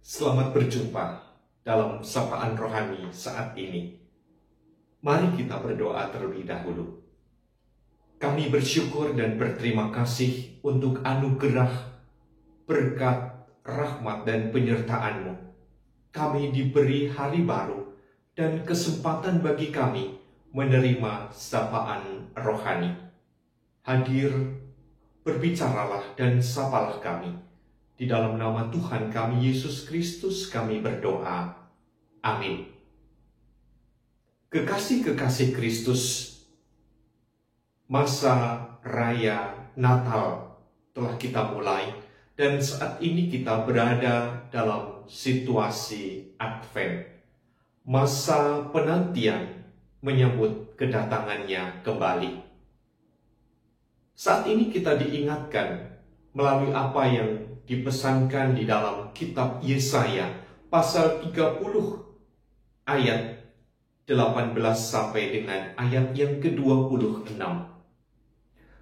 Selamat berjumpa dalam sapaan rohani saat ini. Mari kita berdoa terlebih dahulu. Kami bersyukur dan berterima kasih untuk anugerah, berkat, rahmat, dan penyertaan-Mu. Kami diberi hari baru dan kesempatan bagi kami menerima sapaan rohani. Hadir, berbicaralah dan sapalah kami. Di dalam nama Tuhan kami, Yesus Kristus, kami berdoa. Amin. Kekasih-kekasih Kristus, masa raya Natal telah kita mulai, dan saat ini kita berada dalam situasi Advent, masa penantian menyambut kedatangannya kembali. Saat ini kita diingatkan melalui apa yang dipesankan di dalam kitab Yesaya pasal 30 ayat 18 sampai dengan ayat yang ke-26.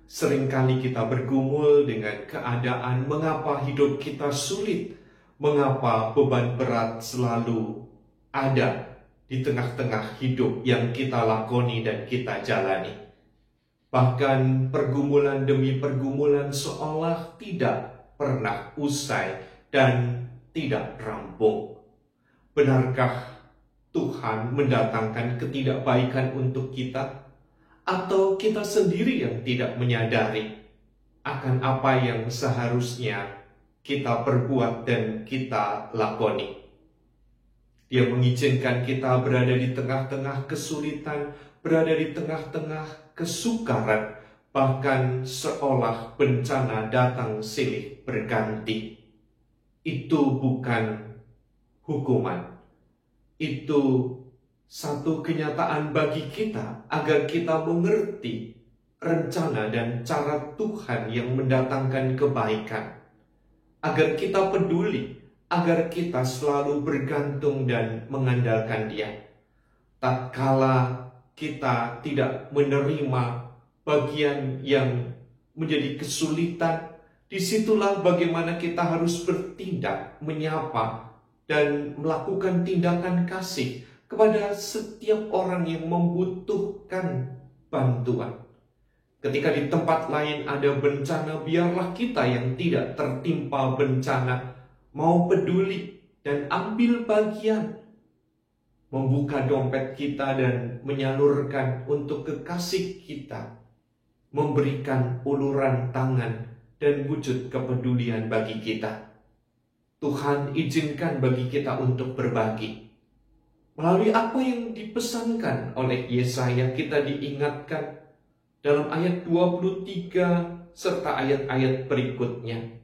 Seringkali kita bergumul dengan keadaan mengapa hidup kita sulit, mengapa beban berat selalu ada di tengah-tengah hidup yang kita lakoni dan kita jalani. Bahkan pergumulan demi pergumulan seolah tidak pernah usai dan tidak rampung. Benarkah Tuhan mendatangkan ketidakbaikan untuk kita? Atau kita sendiri yang tidak menyadari akan apa yang seharusnya kita perbuat dan kita lakoni? Dia mengizinkan kita berada di tengah-tengah kesulitan, berada di tengah-tengah kesukaran, bahkan seolah bencana datang silih berganti. Itu bukan hukuman. Itu satu kenyataan bagi kita agar kita mengerti rencana dan cara Tuhan yang mendatangkan kebaikan. Agar kita peduli, agar kita selalu bergantung dan mengandalkan Dia. Tatkala kita tidak menerima bagian yang menjadi kesulitan, disitulah bagaimana kita harus bertindak, menyapa, dan melakukan tindakan kasih kepada setiap orang yang membutuhkan bantuan. Ketika di tempat lain ada bencana, biarlah kita yang tidak tertimpa bencana mau peduli dan ambil bagian, membuka dompet kita dan menyalurkan untuk kekasih kita, memberikan uluran tangan dan wujud kepedulian bagi kita. Tuhan izinkan bagi kita untuk berbagi. Melalui apa yang dipesankan oleh Yesaya, kita diingatkan dalam ayat 23 serta ayat-ayat berikutnya.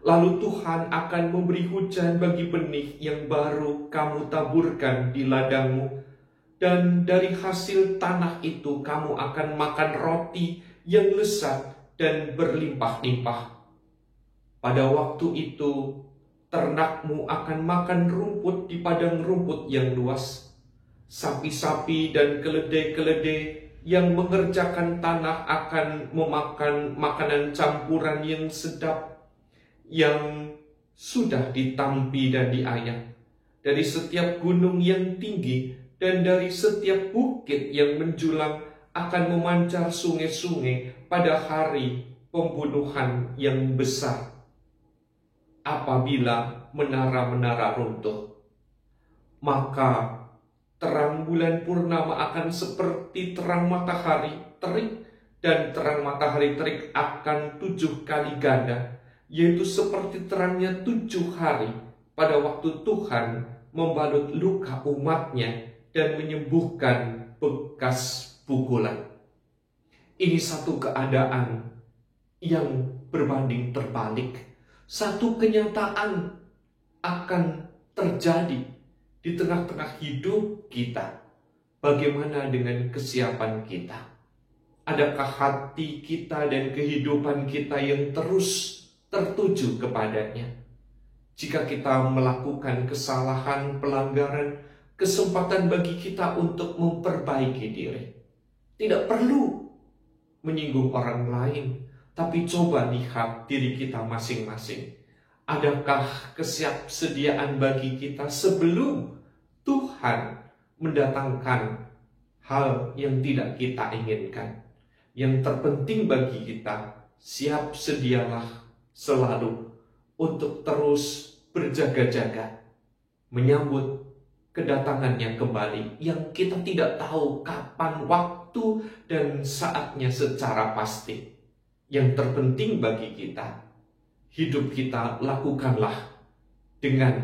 Lalu Tuhan akan memberi hujan bagi benih yang baru kamu taburkan di ladangmu, dan dari hasil tanah itu kamu akan makan roti yang lezat dan berlimpah-limpah. Pada waktu itu, ternakmu akan makan rumput di padang rumput yang luas. Sapi-sapi dan keledai-keledai yang mengerjakan tanah akan memakan makanan campuran yang sedap, yang sudah ditampi dan diayak. Dari setiap gunung yang tinggi dan dari setiap bukit yang menjulang akan memancar sungai-sungai pada hari pembunuhan yang besar. Apabila menara-menara runtuh, maka terang bulan purnama akan seperti terang matahari terik, dan terang matahari terik akan 7 kali ganda, yaitu seperti terangnya 7 hari pada waktu Tuhan membalut luka umatnya dan menyembuhkan bekas pukulan. Ini satu keadaan yang berbanding terbalik, satu kenyataan akan terjadi di tengah-tengah hidup kita, bagaimana dengan kesiapan kita? Adakah hati kita dan kehidupan kita yang terus tertuju kepadanya? Jika kita melakukan kesalahan, pelanggaran, kesempatan bagi kita untuk memperbaiki diri. Tidak perlu menyinggung orang lain, tapi coba lihat diri kita masing-masing. Adakah kesiapsediaan bagi kita sebelum Tuhan mendatangkan hal yang tidak kita inginkan? Yang terpenting bagi kita, siap sedialah selalu untuk terus berjaga-jaga menyambut kedatangannya kembali yang kita tidak tahu kapan waktu dan saatnya secara pasti. Yang terpenting bagi kita, hidup kita lakukanlah dengan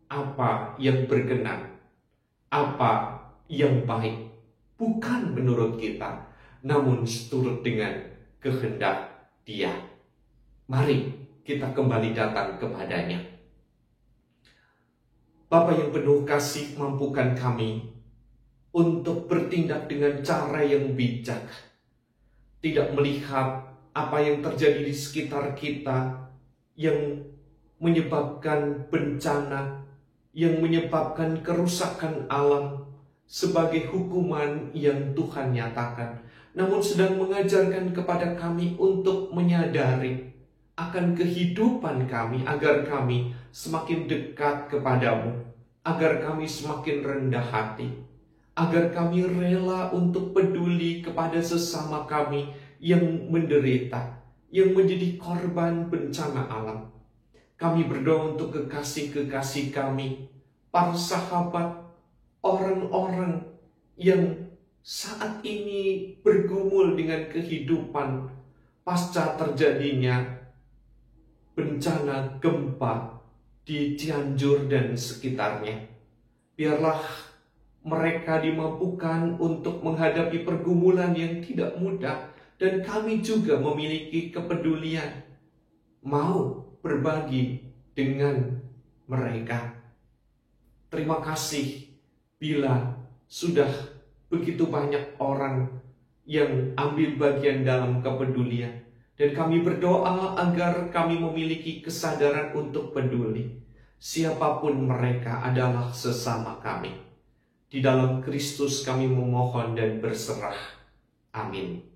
apa yang berkenan, apa yang baik, bukan menurut kita, namun seturut dengan kehendak Dia. Mari kita kembali datang kepadanya. Bapa yang penuh kasih, mampukan kami untuk bertindak dengan cara yang bijak, tidak melihat apa yang terjadi di sekitar kita yang menyebabkan bencana, yang menyebabkan kerusakan alam sebagai hukuman yang Tuhan nyatakan, namun sedang mengajarkan kepada kami untuk menyadari akan kehidupan kami agar kami semakin dekat kepadamu, agar kami semakin rendah hati, agar kami rela untuk peduli kepada sesama kami yang menderita, yang menjadi korban bencana alam. Kami berdoa untuk kekasih-kekasih kami, para sahabat, orang-orang yang saat ini bergumul dengan kehidupan pasca terjadinya bencana gempa di Cianjur dan sekitarnya. Biarlah mereka dimampukan untuk menghadapi pergumulan yang tidak mudah, dan kami juga memiliki kepedulian, mau berbagi dengan mereka. Terima kasih bila sudah begitu banyak orang yang ambil bagian dalam kepedulian. Dan kami berdoa agar kami memiliki kesadaran untuk peduli. Siapapun mereka adalah sesama kami. Di dalam Kristus kami memohon dan berserah. Amin.